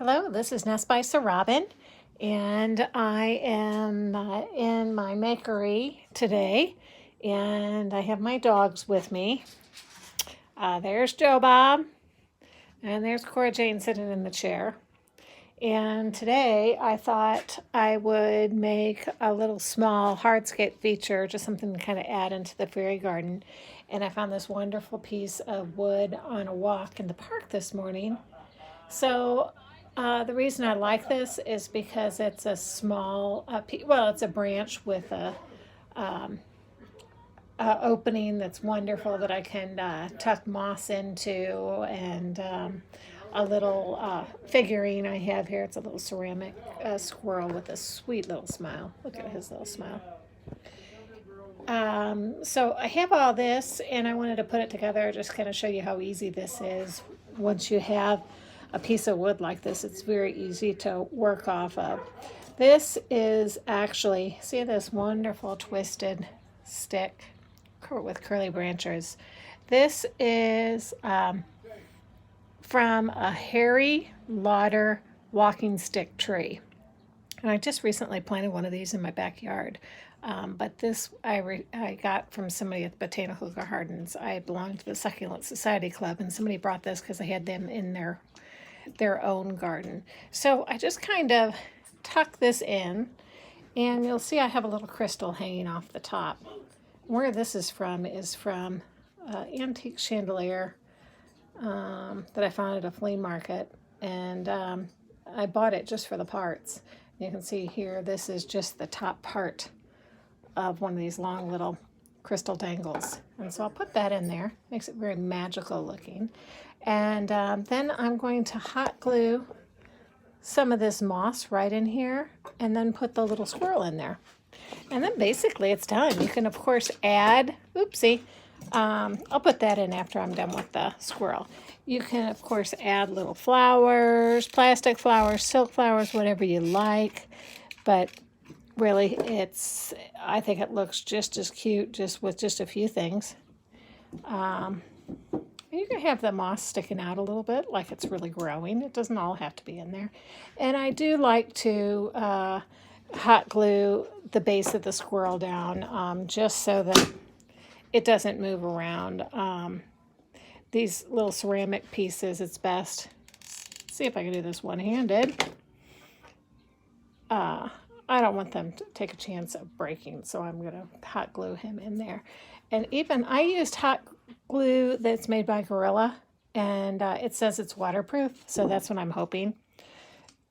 Hello, this is Nest by Sir Robin, and I am in my makery today, and I have my dogs with me. There's Joe Bob, and there's Cora Jane sitting in the chair. And today I thought I would make a little small hardscape feature, just something to kind of add into the fairy garden. And I found this wonderful piece of wood on a walk in the park this morning. So the reason I like this is because it's a small, it's a branch with a opening that's wonderful that I can tuck moss into, and a little figurine I have here. It's a little ceramic squirrel with a sweet little smile. Look at his little smile. So I have all this, and I wanted to put it together, just kind of show you how easy this is. Once you have a piece of wood like this, it's very easy to work off of. This is actually, see this wonderful twisted stick with curly branches. This is from a hairy lauder walking stick tree. And I just recently planted one of these in my backyard. But this I got from somebody at the Botanical Gardens. I belonged to the Succulent Society Club, and somebody brought this because they had them in their own garden. So I just kind of tuck this in, and you'll see I have a little crystal hanging off the top. Where this is from antique chandelier that I found at a flea market, and I bought it just for the parts. You can see here, this is just the top part of one of these long little crystal dangles. And so I'll put that in there. Makes it very magical looking. And then I'm going to hot glue some of this moss right in here, and then put the little squirrel in there. And then basically it's done. You can of course add, I'll put that in after I'm done with the squirrel. You can of course add little flowers, plastic flowers, silk flowers, whatever you like. But really I think it looks just as cute just with just a few things. You can have the moss sticking out a little bit like it's really growing. It doesn't all have to be in there. And I do like to hot glue the base of the squirrel down just so that it doesn't move around. These little ceramic pieces, it's best. See if I can do this one-handed. I don't want them to take a chance of breaking, so I'm going to hot glue him in there. And even I used hot glue that's made by Gorilla, and it says it's waterproof, so that's what I'm hoping.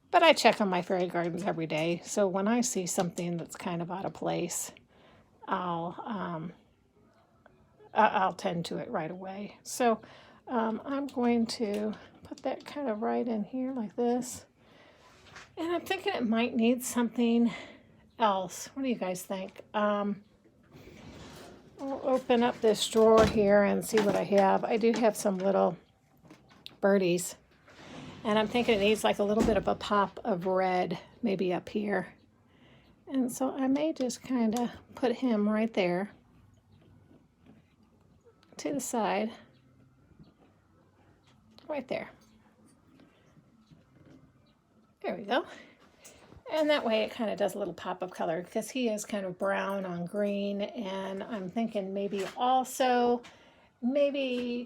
But I check on my fairy gardens every day, so when I see something that's kind of out of place, I'll tend to it right away. So I'm going to put that kind of right in here like this. And I'm thinking it might need something else. What do you guys think? I'll open up this drawer here and see what I have. I do have some little birdies. And I'm thinking it needs like a little bit of a pop of red, maybe up here. And so I may just kind of put him right there to the side. Right there. There we go. And that way it kind of does a little pop of color because he is kind of brown on green. And I'm thinking maybe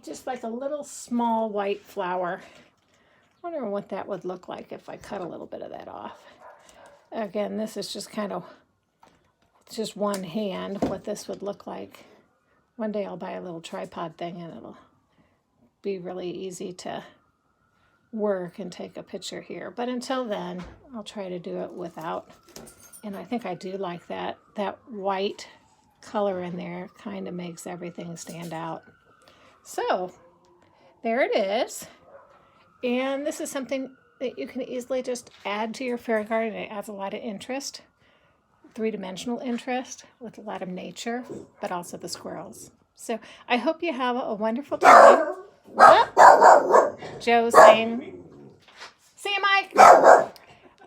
just like a little small white flower. Wondering what that would look like if I cut a little bit of that off. Again, this is just just one hand what this would look like. One day I'll buy a little tripod thing and it'll be really easy to work and take a picture here. But until then, I'll try to do it without. And I think I do like that white color in there kind of makes everything stand out. So there it is. And this is something that you can easily just add to your fairy garden. It adds a lot of interest, three-dimensional interest with a lot of nature, but also the squirrels. So I hope you have a wonderful time. What? Joe's saying, see you, Mike.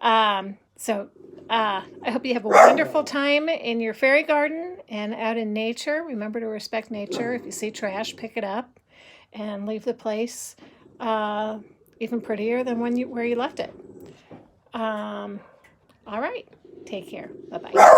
I hope you have a wonderful time in your fairy garden and out in nature. Remember to respect nature. If you see trash, pick it up and leave the place even prettier than where you left it. All right. Take care. Bye-bye.